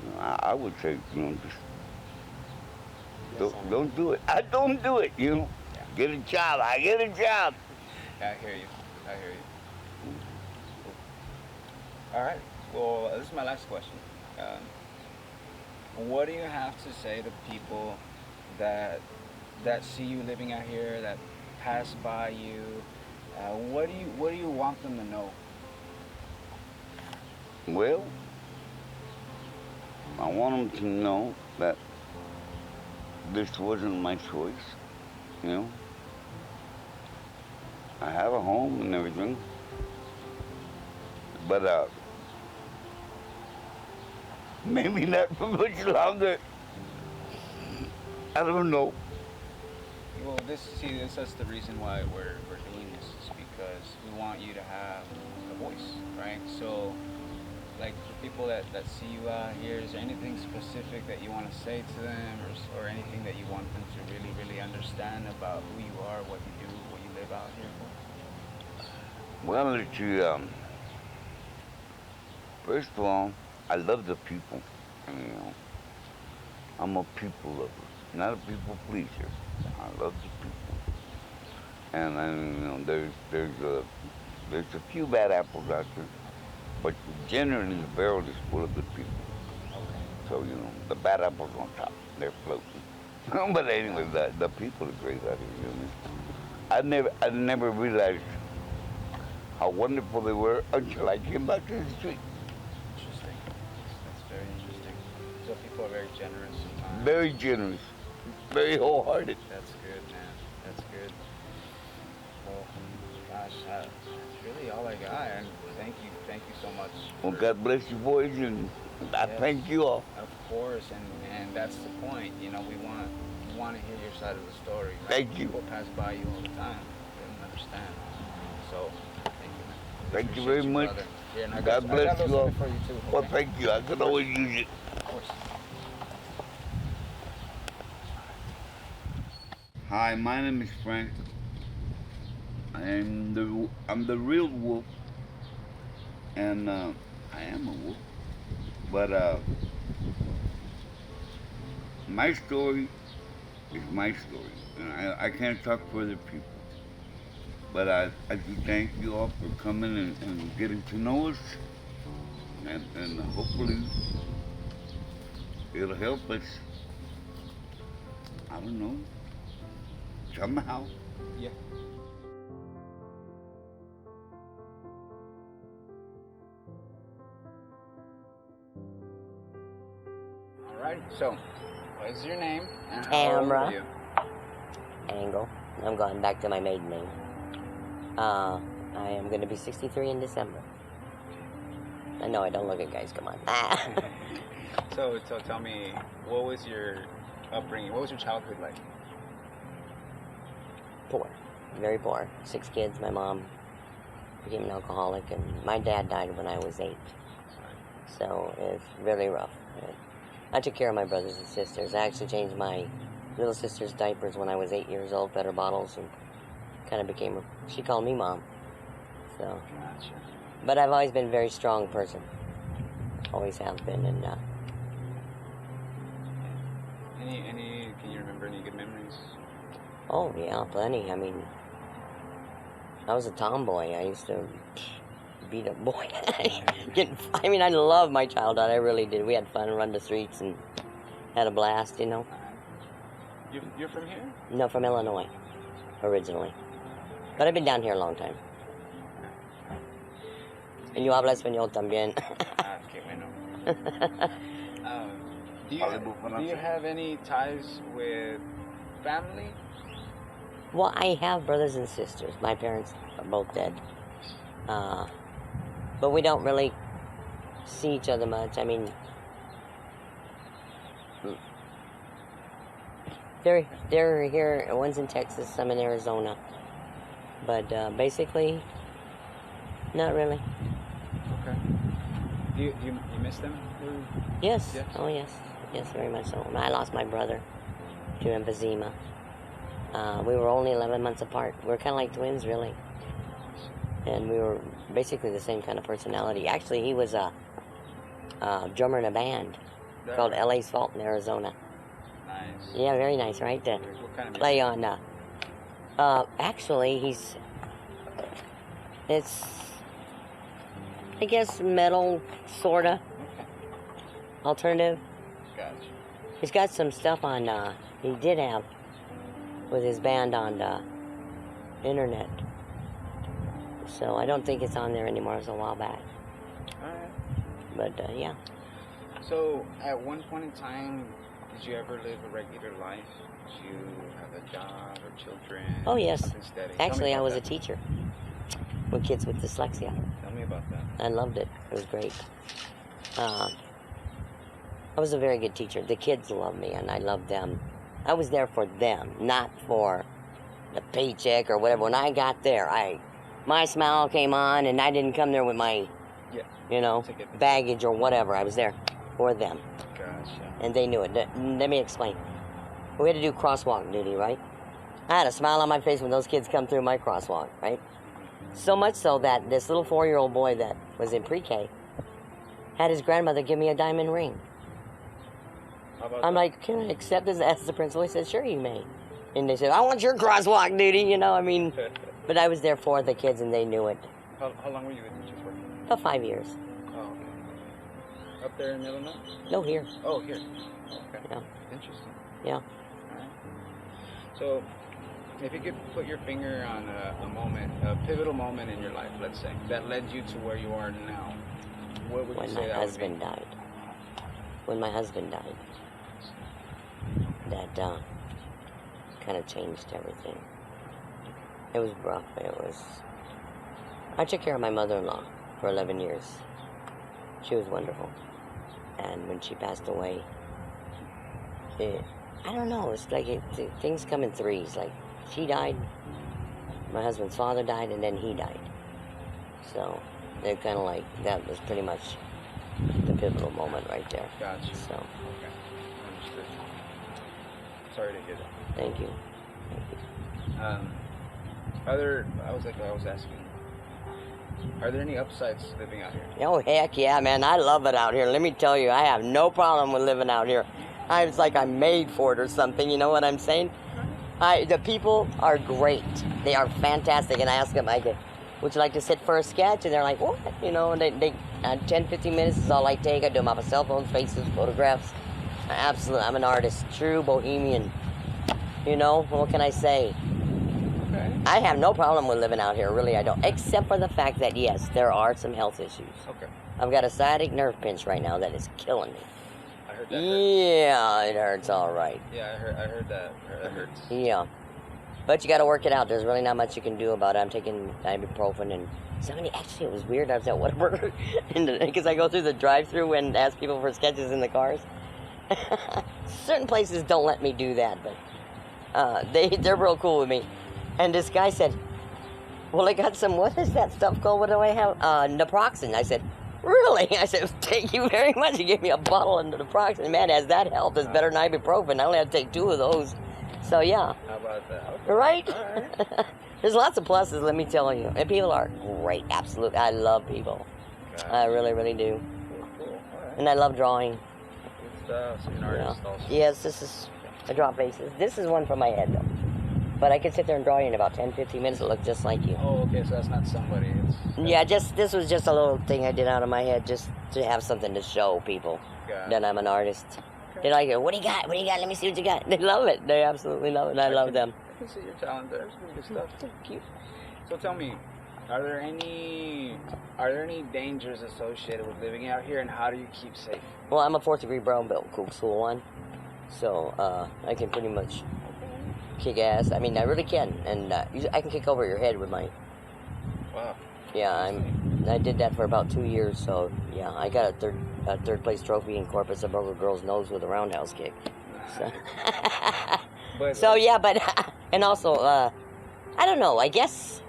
you know, I would say, you know, just don't do it. I don't do it. You know, get a job. I get a job. I hear you. All right. Well, this is my last question. What do you have to say to people that see you living out here, that pass by you? What do you want them to know? Well, I want them to know that this wasn't my choice, you know. I have a home and everything, but maybe not for much longer. I don't know. Well, that's the reason why we're doing this, is because we want you to have a voice, right? So, like, for people that see you out here, is there anything specific that you want to say to them, or anything that you want them to really, really understand about who you are, what you do, what you live out here for? Well, first of all, I love the people. You know, I'm a people lover, not a people pleaser. I love the people, and you know, there's a few bad apples out there, but generally the barrel is full of good people. So you know, the bad apples on top, they're floating. But anyway, the people are great out here. You know, I never realized how wonderful they were until I came back to the street. Interesting. That's very interesting. So people are very generous sometimes. Very generous, very wholehearted. That's good, man. That's good. Well, gosh, that's really all I got. And thank you so much. Well, God bless you boys, and I thank you all. Of course, and that's the point. You know, we want to hear your side of the story. Thank you. People pass by you all the time. They don't understand. So, thank you, man. Thank you very much. Brother. Yeah, and God bless you all. For you too, okay? Well, thank you. I could always use it. Of course. Hi, my name is Frank. I'm the real wolf, and I am a wolf. But my story is my story, and I can't talk for other people. But I do thank you all for coming and getting to know us, and hopefully it'll help us. I don't know, somehow. Yeah. All right. So, what is your name? And how old are Tamara. you? Angle. I'm going back to my maiden name. I am going to be 63 in December. I know I don't look it, guys. Come on. So tell me, what was your upbringing? What was your childhood like? Poor. Very poor. 6 kids. My mom became an alcoholic, and my dad died when I was 8. So it's really rough. I took care of my brothers and sisters. I actually changed my little sister's diapers when I was 8 years old, fed her bottles, and kind of became she called me Mom. So, Gotcha. but I've always been a very strong person. Always have been, and Can you remember any good memories? oh yeah, plenty. I mean, I was a tomboy. I used to beat up boy. I mean, I love my childhood. I really did. We had fun, run the streets, and had a blast. You know. You're from here? No, from Illinois, originally. But I've been down here a long time. And you habla español también. Qué bueno. Do you have any ties with family? Well, I have brothers and sisters. My parents are both dead. But we don't really see each other much. I mean, they're here. One's in Texas, some in Arizona. But basically, not really. Okay. Do you miss them? Yes. Yes. Oh, yes. Yes, very much so. I lost my brother to emphysema. We were only 11 months apart. We were kind of like twins, really. And we were basically the same kind of personality. Actually, he was a drummer in a band called LA's Fault in Arizona. Nice. Yeah, very nice, right? To What kind of play on. Actually, I guess metal, sorta. Okay. Alternative. Gotcha. He's got some stuff on, he did have with his band on the internet. So I don't think it's on there anymore. It was a while back. Alright. But, yeah. So, at one point in time, did you ever live a regular life? Did you have a job or children? Oh, yes. Something steady? Tell me Actually, I about was a that. teacher with kids with dyslexia. Tell me about that. I loved it. It was great. I was a very good teacher. The kids loved me, and I loved them. I was there for them, not for the paycheck or whatever. When I got there, my smile came on, and I didn't come there with my, baggage or whatever. I was there for them, Gotcha. and they knew it. Let me explain. We had to do crosswalk duty, right? I had a smile on my face when those kids come through my crosswalk, right? So much so that this little 4-year-old boy that was in pre-K had his grandmother give me a diamond ring. How about I'm that? like, can I accept this as the principal? He said, sure, you may. And they said, I want your crosswalk duty, But I was there for the kids, and they knew it. How long were you with teachers working? About 5 years. Oh, okay. Up there in Illinois? No, here. Oh, here. Okay. Yeah. Interesting. Yeah. Alright. So, if you could put your finger on a moment, a pivotal moment in your life, let's say, that led you to where you are now, what would you When say my that husband died. When my husband died. That kind of changed everything. It was rough. I took care of my mother-in-law for 11 years. She was wonderful. And when she passed away, I don't know, it's like things come in threes. Like, she died, my husband's father died, and then he died. So, they're kind of like, that was pretty much the pivotal moment right there. Gotcha. So, Okay. Understood. Sorry to hear that. thank you. I was asking, are there any upsides to living out here? Oh, heck yeah, man. I love it out here. Let me tell you, I have no problem with living out here. It's like I'm made for it or something, you know what I'm saying? The people are great. They are fantastic. And I ask them, would you like to sit for a sketch? And they're like, what? And they 10, 15 minutes is all I take. I do them off of cell phones, faces, photographs. Absolutely. I'm an artist. True bohemian. What can I say? Okay. I have no problem with living out here, really I don't. Except for the fact that, yes, there are some health issues. Okay. I've got a sciatic nerve pinch right now that is killing me. I heard that. Yeah, it hurts all right. Yeah, I heard that. That hurts. Yeah. But you got to work it out. There's really not much you can do about it. I'm taking ibuprofen and actually, it was weird. I was at Whataburger because I go through the drive-thru and ask people for sketches in the cars. Certain places don't let me do that, but they're real cool with me. And this guy said, well, I got some, what is that stuff called? What do I have? Naproxen. I said, really? I said, thank you very much. He gave me a bottle of naproxen. Man, has that helped? It's better than ibuprofen. I only have to take 2 of those. So, yeah. How about that? Okay. Right? All right. There's lots of pluses, let me tell you. And people are great. Absolutely. I love people. Gotcha. I really, really do. Cool. All right. And I love drawing. Good stuff. So you're an artist also. Yes, this is, I draw faces. This is one from my head, though. But I can sit there and draw you in about 10, 15 minutes. It looks just like you. Oh, okay. So that's not somebody. Yeah, this was just a little thing I did out of my head just to have something to show people that I'm an artist. Okay. They like it. What do you got? What do you got? Let me see what you got. They love it. They absolutely love it. I love them. I can see your talent there. It's really good stuff. Thank you. So tell me, are there any dangers associated with living out here, and how do you keep safe? Well, I'm a 4th degree brown belt, Cool School 1. So I can pretty much kick ass. I mean, I really can. And I can kick over your head with my... Wow. Yeah, I did that for about 2 years. So, yeah, I got a third place trophy in Corpus. I broke a girl's nose with a roundhouse kick. So, but and also, I don't know. I guess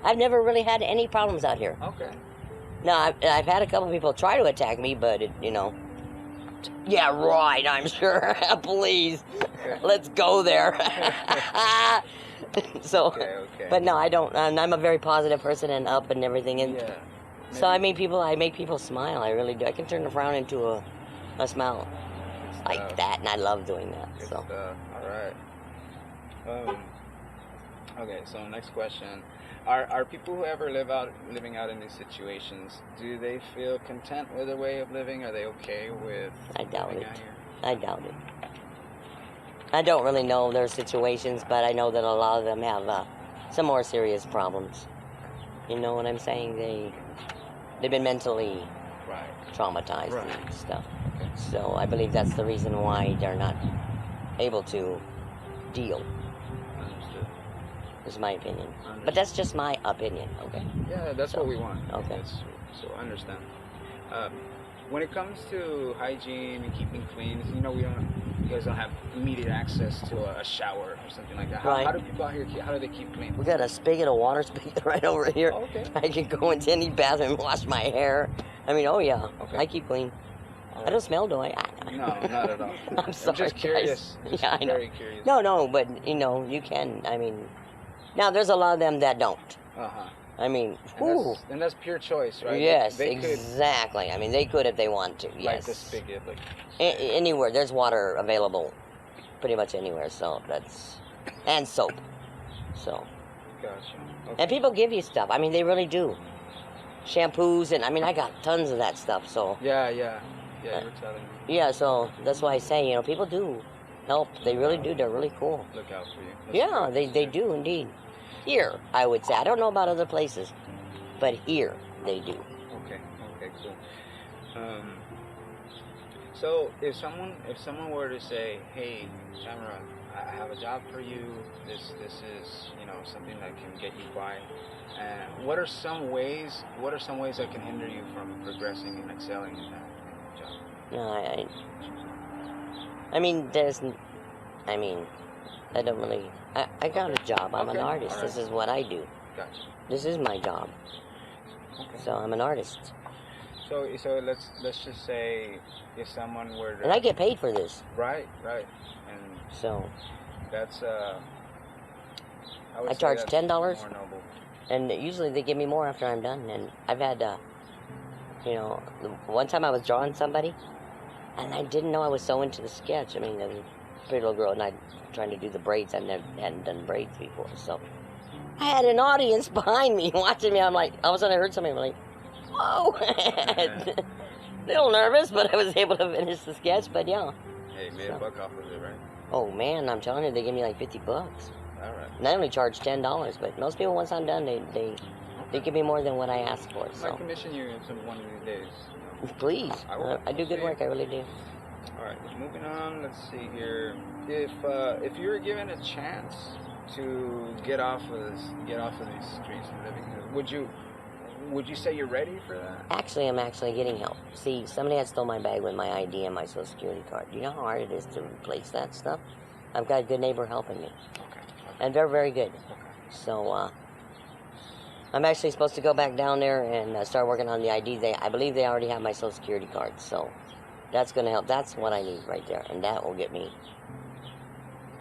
I've never really had any problems out here. Okay. No, I've had a couple people try to attack me, but yeah, right. I'm sure. Please, let's go there. So, okay. but no, I don't. I'm a very positive person and up and everything, and Yeah. so I make people smile. I really do. I can turn a frown into a smile like that, and I love doing that. Good So. stuff. All right. Okay, so next question. Are people who ever living out in these situations, do they feel content with their way of living? Are they okay with I doubt living it. out here? I doubt it. I don't really know their situations, but I know that a lot of them have some more serious problems. You know what I'm saying? They've been mentally Right. traumatized Right. and stuff. Okay. So I believe that's the reason why they're not able to deal. Understood. Is my opinion. Understood. But that's just my opinion. Okay. Yeah, that's So, what we want. okay. So I understand. When it comes to hygiene and keeping clean, you know, you guys don't have immediate access to a shower or something like that. Right. How do people out here, how do they keep clean? We got a spigot, a water spigot right over here. Oh, okay. I can go into any bathroom and wash my hair. I mean, oh yeah, Okay. I keep clean. All I right. don't smell, do I? No, not at all. I'm sorry, just curious. guys. Just Yeah, I know. very curious. No, but you know, you can. I mean, now there's a lot of them that don't. Uh-huh. I mean, And whew. that's pure choice, right? Yes, They could, exactly. I mean, they could if they want to. like Yes. the spigot, like. Anywhere there's water available, pretty much anywhere. So that's and soap. So Gotcha. Okay. and people give you stuff. I mean, they really do. Shampoos and I mean, I got tons of that stuff. So Yeah, you were telling me. yeah, so that's why I say, you know, people do help. They really do. They're really cool. Look out for you. That's Yeah, good. they do indeed. Here, I would say. I don't know about other places, but here they do. Okay, cool. So if someone were to say, "Hey, Tamara, I have a job for you. This is, you know, something that can get you by. And what are some ways that can hinder you from progressing and excelling in that job?" No, I mean, I don't really. I got a job. I'm an Okay, artist. all right. This is what I do. Gotcha. This is my job. Okay. So I'm an artist, So let's just say if someone were to, and I get paid for this. right, and So that's would I say charge that's $10, more noble. and usually they give me more after I'm done. And I've had, you know, one time I was drawing somebody, and I didn't know I was so into the sketch. I mean, there was a pretty little girl, and I trying to do the braids. I hadn't done braids before, so I had an audience behind me watching me. I'm like, all of a sudden I heard somebody. I'm like, whoa! A little nervous, but I was able to finish the sketch. But yeah. Hey, you made a buck off of it, right? Oh man, I'm telling you, they give me like $50. All right. And I only charge $10, but most people, once I'm done, they give me more than what I asked for. I might So commission you one of these days. You know. please, I will. I do good work. I really do. All right, moving on. Let's see here. If you were given a chance to get off of these streets and living here, would you say you're ready for that? Actually, I'm actually getting help. See, somebody had stole my bag with my ID and my Social Security card. Do you know how hard it is to replace that stuff? I've got a good neighbor helping me, Okay. and they're very good. Okay. So I'm actually supposed to go back down there and start working on the ID. I believe they already have my Social Security card, so that's going to help. That's what I need right there, and that will get me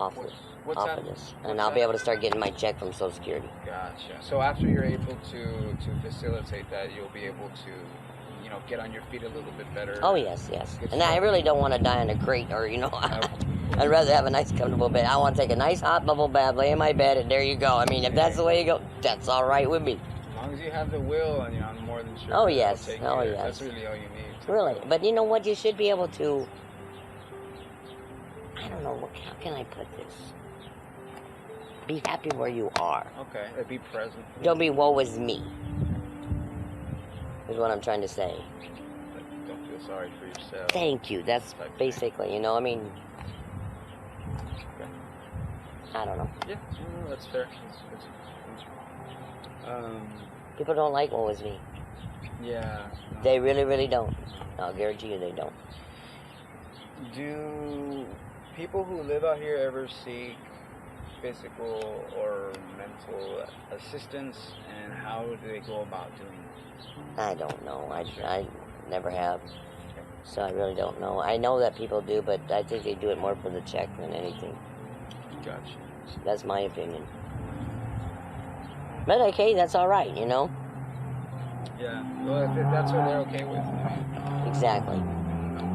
off of this, and I'll be able to start getting my check from Social Security. Gotcha. So after you're able to facilitate that, you'll be able to, you know, get on your feet a little bit better. Oh yes. Good And I stuff. really don't want to die in a crate, or you know, I'd rather have a nice comfortable bed. I want to take a nice hot bubble bath, lay in my bed, and there you go. I mean, if that's the way you go, that's all right with me. As long as you have the will, and you know, I'm more than sure. Oh, that yes. it'll take Oh, care. yes. That's really all you need. Really, but you know what? You should be able to. I don't know. How can I put this? Be happy where you are. Okay. Be present. Don't be woe is me. Is what I'm trying to say. Like, don't feel sorry for yourself. Thank you. That's basically, you know. I mean, Okay. I don't know. Yeah, no, that's fair. That's People don't like woe is me. yeah. No. They really, really don't. I'll guarantee you, they don't. Do people who live out here ever seek physical or mental assistance, and how do they go about doing it? I don't know. I never have. So I really don't know. I know that people do, but I think they do it more for the check than anything. Gotcha. That's my opinion. But okay, that's all right, you know? Yeah. Well, if that's what they're okay with. I mean, Exactly.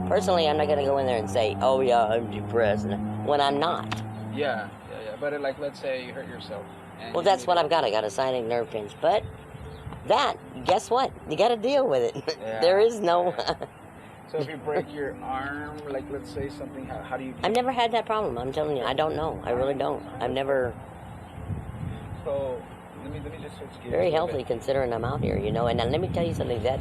Personally, I'm not going to go in there and say, oh yeah, I'm depressed, when I'm not. yeah. But like, let's say you hurt yourself. And Well, that's what I've got. I got a sciatic nerve pinch. But that, guess what? You got to deal with it. Yeah, There is no... yeah. So if you break your arm, like let's say something, how do you... I've never had that problem. I'm telling you, I don't know. I really don't. I've never... So let me just switch gears. Very a little healthy bit. considering I'm out here, you know. And let me tell you something, that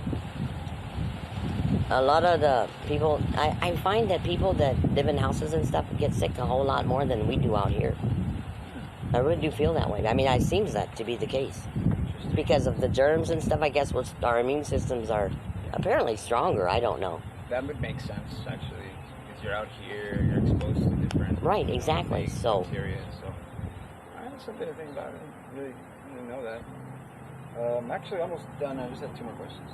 a lot of the people, I find that people that live in houses and stuff get sick a whole lot more than we do out here. I really do feel that way. I mean, it seems that to be the case. Because of the germs and stuff, I guess our immune systems are apparently stronger. I don't know. That would make sense, actually, because you're out here, you're exposed to different... Right, exactly. So bacteria, so... That's something to think about. I didn't really know that. Actually, almost done. I just have 2 more questions.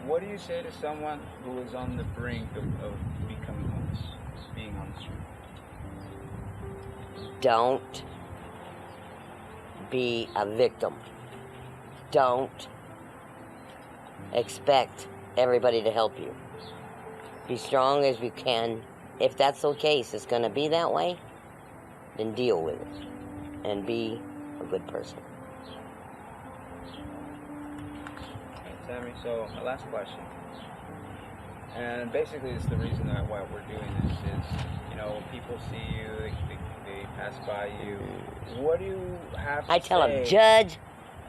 What do you say to someone who is on the brink of becoming homeless, being on the street? don't be a victim. Don't expect everybody to help you. Be strong as you can. If that's the case, it's going to be that way, then deal with it and be a good person. Sammy, so my last question, and basically it's the reason why we're doing this is, you know, when people see you, they pass by you, what do you have to I tell say? them, judge,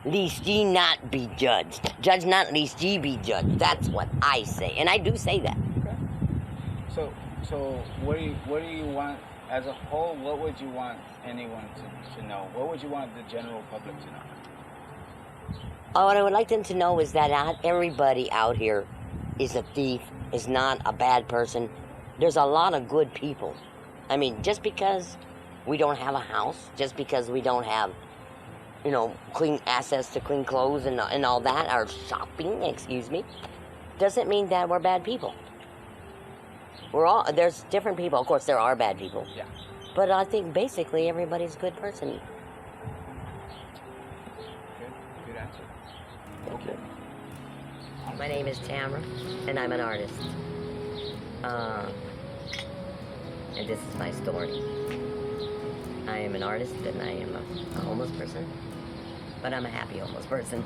lest ye not be judged. Judge not, lest ye be judged. That's what I say, and I do say that. Okay. So what do you want, as a whole, what would you want anyone to know? What would you want the general public to know? What I would like them to know is that not everybody out here is a thief, is not a bad person. There's a lot of good people. I mean, just because we don't have a house, just because we don't have, you know, clean access to clean clothes and all that, or shopping, excuse me, doesn't mean that we're bad people. There's different people. Of course, there are bad people. Yeah. But I think basically everybody's a good person. Good answer. Okay. My name is Tamara, and I'm an artist. And this is my story. I am an artist, and I am a homeless person, but I'm a happy homeless person.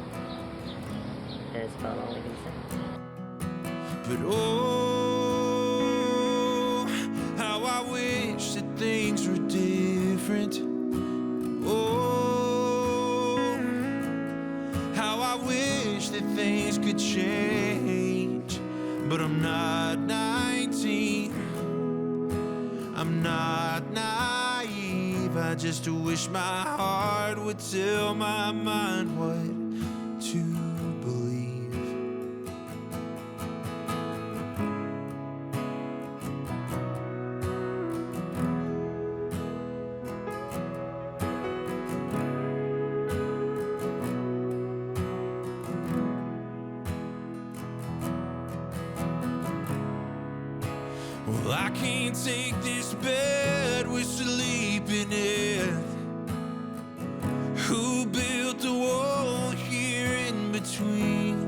And that's about all I can say. But oh, how I wish that things were different. Oh, how I wish that things could change. But I'm not 19. I'm not naive. I just wish my heart would tell my mind what to believe. Well, I can't take this bed we're sleeping in. Who built the wall here in between?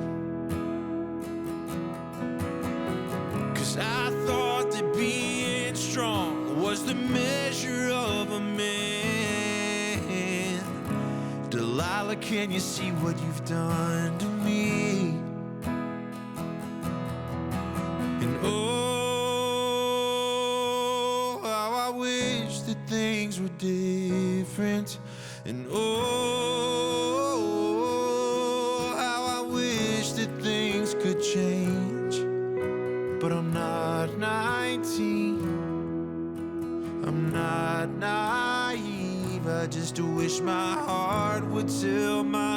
'Cause I thought that being strong was the measure of a man. Delilah, can you see what you've done to me? And oh, how I wish that things were different. And oh, how I wish that things could change. But I'm not 19. I'm not naive. I just wish my heart would tell my